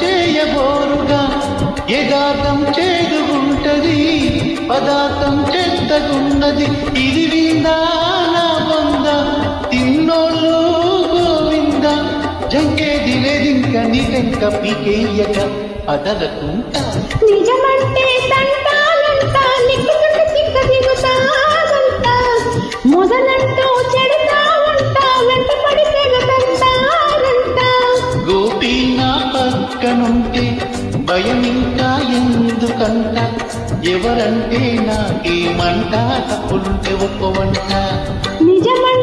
చేయబోరుగా యథార్థం చేదుగుంటది పదార్థం చెత్తగున్నది ఇది విందా నా బొంద తిన్నోళ్ళు గోవింద జంకేది లేదింక నీటెంక పీకేయక అదలకుంటా నిజమంటే తంటాలంట నిక్కుకుంటూ చిక్క దిగుతాదంట మొదలంటూ చెడతావంట వెంట పడి తెగతంటారంట గోపి నా పక్కనుంటే భయం ఇంకా ఎందుకంట ఎవరంటే నాకేమంట తప్పులుంటే ఒప్పవంట నిజమంటే